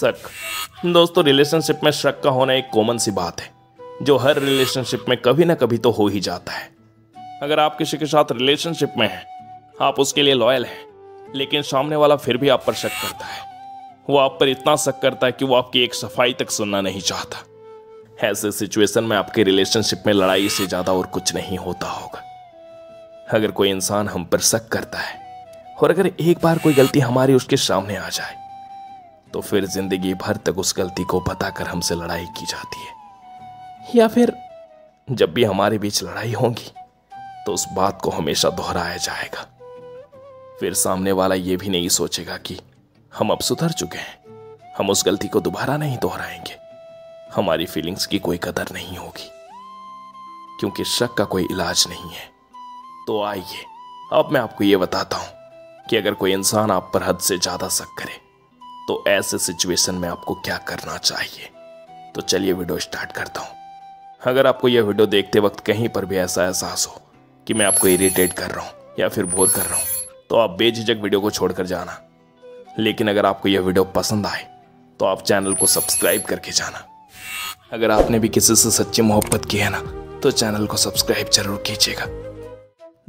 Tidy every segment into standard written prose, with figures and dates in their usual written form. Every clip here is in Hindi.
शक। दोस्तों, रिलेशनशिप में शक का होना एक कॉमन सी बात है जो हर रिलेशनशिप में कभी ना कभी तो हो ही जाता है। अगर आप किसी के साथ रिलेशनशिप में हैं, आप उसके लिए लॉयल हैं, लेकिन सामने वाला फिर भी आप पर शक करता है। वो आप पर इतना शक करता है कि वो आपकी एक सफाई तक सुनना नहीं चाहता। ऐसे सिचुएशन में आपके रिलेशनशिप में लड़ाई से ज्यादा और कुछ नहीं होता होगा। अगर कोई इंसान हम पर शक करता है और अगर एक बार कोई गलती हमारी उसके सामने आ जाए तो फिर जिंदगी भर तक उस गलती को बताकर हमसे लड़ाई की जाती है, या फिर जब भी हमारे बीच लड़ाई होगी तो उस बात को हमेशा दोहराया जाएगा। फिर सामने वाला ये भी नहीं सोचेगा कि हम अब सुधर चुके हैं, हम उस गलती को दोबारा नहीं दोहराएंगे। हमारी फीलिंग्स की कोई कदर नहीं होगी, क्योंकि शक का कोई इलाज नहीं है। तो आइए अब मैं आपको ये बताता हूं कि अगर कोई इंसान आप पर हद से ज्यादा शक करे तो ऐसे सिचुएशन में आपको क्या करना चाहिए। तो चलिए वीडियो स्टार्ट करता हूं। अगर आपको यह वीडियो देखते वक्त कहीं पर भी ऐसा एहसास हो कि मैं आपको इरिटेट कर रहा हूं या फिर बोर कर रहा हूं तो आप बेझिझक वीडियो को छोड़कर जाना। लेकिन अगर आपको यह वीडियो पसंद आए तो आप चैनल को सब्सक्राइब करके जाना। अगर आपने भी किसी से सच्ची मोहब्बत की है ना तो चैनल को सब्सक्राइब जरूर कीजिएगा।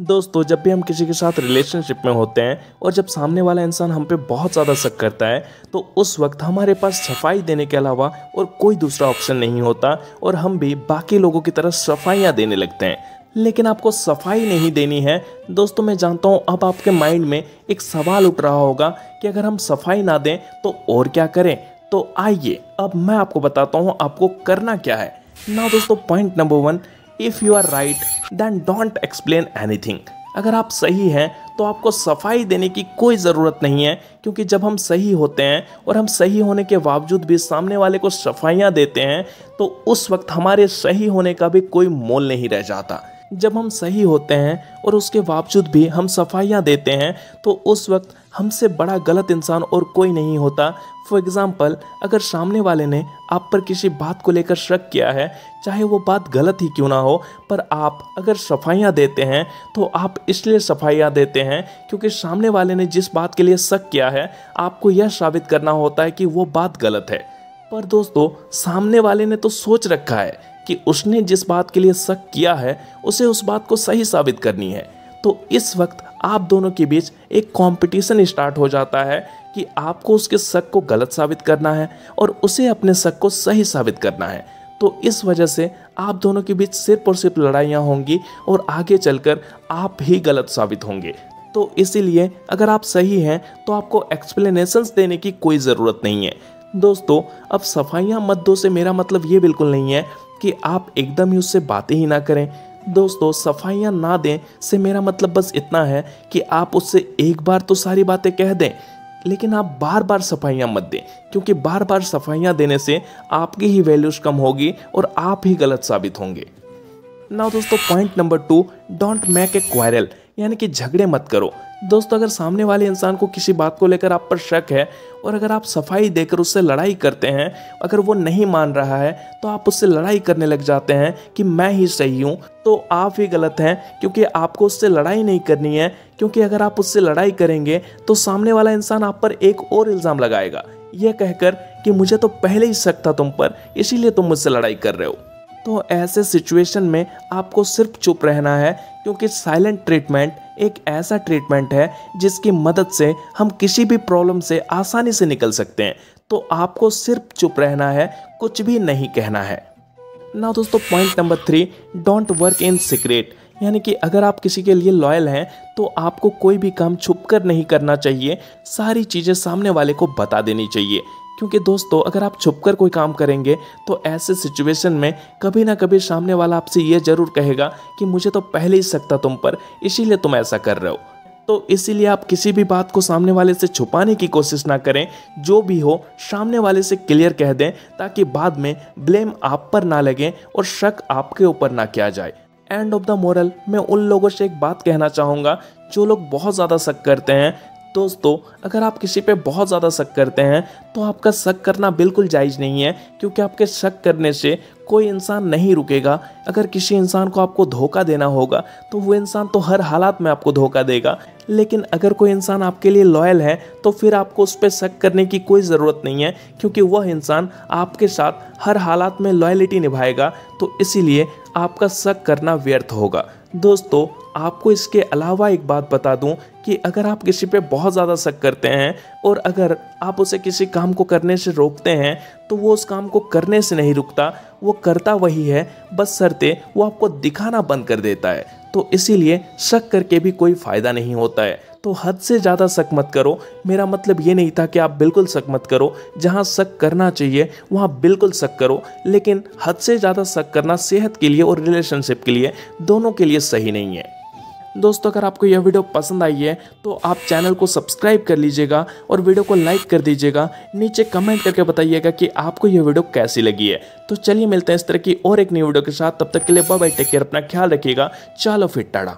दोस्तों, जब भी हम किसी के साथ रिलेशनशिप में होते हैं और जब सामने वाला इंसान हम पे बहुत ज़्यादा शक करता है तो उस वक्त हमारे पास सफाई देने के अलावा और कोई दूसरा ऑप्शन नहीं होता और हम भी बाकी लोगों की तरह सफाइयाँ देने लगते हैं। लेकिन आपको सफाई नहीं देनी है। दोस्तों, मैं जानता हूँ अब आपके माइंड में एक सवाल उठ रहा होगा कि अगर हम सफाई ना दें तो और क्या करें। तो आइए अब मैं आपको बताता हूँ आपको करना क्या है ना। दोस्तों, point number 1, if you are right then don't explain anything. अगर आप सही हैं तो आपको सफाई देने की कोई ज़रूरत नहीं है, क्योंकि जब हम सही होते हैं और हम सही होने के बावजूद भी सामने वाले को सफाइयाँ देते हैं तो उस वक्त हमारे सही होने का भी कोई मोल नहीं रह जाता। जब हम सही होते हैं और उसके बावजूद भी हम सफाइयाँ देते हैं तो उस वक्त हमसे बड़ा गलत इंसान और कोई नहीं होता। फॉर एग्ज़ाम्पल, अगर सामने वाले ने आप पर किसी बात को लेकर शक किया है, चाहे वो बात गलत ही क्यों ना हो, पर आप अगर सफाइयाँ देते हैं तो आप इसलिए सफाइयाँ देते हैं क्योंकि सामने वाले ने जिस बात के लिए शक किया है आपको यह साबित करना होता है कि वो बात गलत है। पर दोस्तों, सामने वाले ने तो सोच रखा है कि उसने जिस बात के लिए शक किया है उसे उस बात को सही साबित करनी है। तो इस वक्त आप दोनों के बीच एक कंपटीशन स्टार्ट हो जाता है कि आपको उसके शक को गलत साबित करना है और उसे अपने शक को सही साबित करना है। तो इस वजह से आप दोनों के बीच सिर्फ और सिर्फ लड़ाइयाँ होंगी और आगे चलकर आप ही गलत साबित होंगे। तो इसीलिए अगर आप सही हैं तो आपको एक्सप्लेनेशंस देने की कोई ज़रूरत नहीं है। दोस्तों, अब सफाइयाँ मत दो से मेरा मतलब ये बिल्कुल नहीं है कि आप एकदम ही उससे बातें ही ना करें। दोस्तों, सफाइयाँ ना दें से मेरा मतलब बस इतना है कि आप उससे एक बार तो सारी बातें कह दें, लेकिन आप बार बार सफाइयाँ मत दें, क्योंकि बार बार सफाइयाँ देने से आपकी ही वैल्यूज कम होगी और आप ही गलत साबित होंगे। नाउ दोस्तों, point number 2, don't make a quarrel, यानी कि झगड़े मत करो। दोस्तों, अगर सामने वाले इंसान को किसी बात को लेकर आप पर शक है और अगर आप सफाई देकर उससे लड़ाई करते हैं, अगर वो नहीं मान रहा है तो आप उससे लड़ाई करने लग जाते हैं कि मैं ही सही हूँ, तो आप ही गलत हैं, क्योंकि आपको उससे लड़ाई नहीं करनी है। क्योंकि अगर आप उससे लड़ाई करेंगे तो सामने वाला इंसान आप पर एक और इल्ज़ाम लगाएगा, यह कहकर कि मुझे तो पहले ही शक था तुम पर, इसीलिए तुम मुझसे लड़ाई कर रहे हो। तो ऐसे सिचुएशन में आपको सिर्फ चुप रहना है, क्योंकि साइलेंट ट्रीटमेंट एक ऐसा ट्रीटमेंट है जिसकी मदद से हम किसी भी प्रॉब्लम से आसानी से निकल सकते हैं। तो आपको सिर्फ चुप रहना है, कुछ भी नहीं कहना है ना। दोस्तों, point number 3, don't work in secret, यानी कि अगर आप किसी के लिए लॉयल हैं तो आपको कोई भी काम छुप कर नहीं करना चाहिए, सारी चीज़ें सामने वाले को बता देनी चाहिए। क्योंकि दोस्तों, अगर आप छुपकर कोई काम करेंगे तो ऐसे सिचुएशन में कभी ना कभी सामने वाला आपसे ये जरूर कहेगा कि मुझे तो पहले ही शक था तुम पर, इसीलिए तुम ऐसा कर रहे हो। तो इसीलिए आप किसी भी बात को सामने वाले से छुपाने की कोशिश ना करें, जो भी हो सामने वाले से क्लियर कह दें, ताकि बाद में ब्लेम आप पर ना लगे और शक आपके ऊपर ना किया जाए। एंड ऑफ द मोरल, मैं उन लोगों से एक बात कहना चाहूँगा जो लोग बहुत ज़्यादा शक करते हैं, दोस्तों, अगर आप किसी पे बहुत ज़्यादा शक करते हैं तो आपका शक करना बिल्कुल जायज़ नहीं है, क्योंकि आपके शक करने से कोई इंसान नहीं रुकेगा। अगर किसी इंसान को आपको धोखा देना होगा तो वो इंसान तो हर हालात में आपको धोखा देगा, लेकिन अगर कोई इंसान आपके लिए लॉयल है तो फिर आपको उस पर शक करने की कोई ज़रूरत नहीं है, क्योंकि वह इंसान आपके साथ हर हालात में लॉयलिटी निभाएगा। तो इसीलिए आपका शक करना व्यर्थ होगा। दोस्तों, आपको इसके अलावा एक बात बता दूं कि अगर आप किसी पे बहुत ज़्यादा शक करते हैं और अगर आप उसे किसी काम को करने से रोकते हैं तो वो उस काम को करने से नहीं रुकता, वो करता वही है, बस शर्ते वो आपको दिखाना बंद कर देता है। तो इसीलिए शक करके भी कोई फ़ायदा नहीं होता है। तो हद से ज़्यादा शक मत करो। मेरा मतलब ये नहीं था कि आप बिल्कुल शक मत करो, जहाँ शक करना चाहिए वहाँ बिल्कुल शक करो, लेकिन हद से ज़्यादा शक करना सेहत के लिए और रिलेशनशिप के लिए दोनों के लिए सही नहीं है। दोस्तों, अगर आपको यह वीडियो पसंद आई है तो आप चैनल को सब्सक्राइब कर लीजिएगा और वीडियो को लाइक कर दीजिएगा। नीचे कमेंट करके बताइएगा कि आपको यह वीडियो कैसी लगी है। तो चलिए मिलते हैं इस तरह की और एक नई वीडियो के साथ। तब तक के लिए बाय बाय, टेक केयर, अपना ख्याल रखिएगा। चलो फिर टाटा।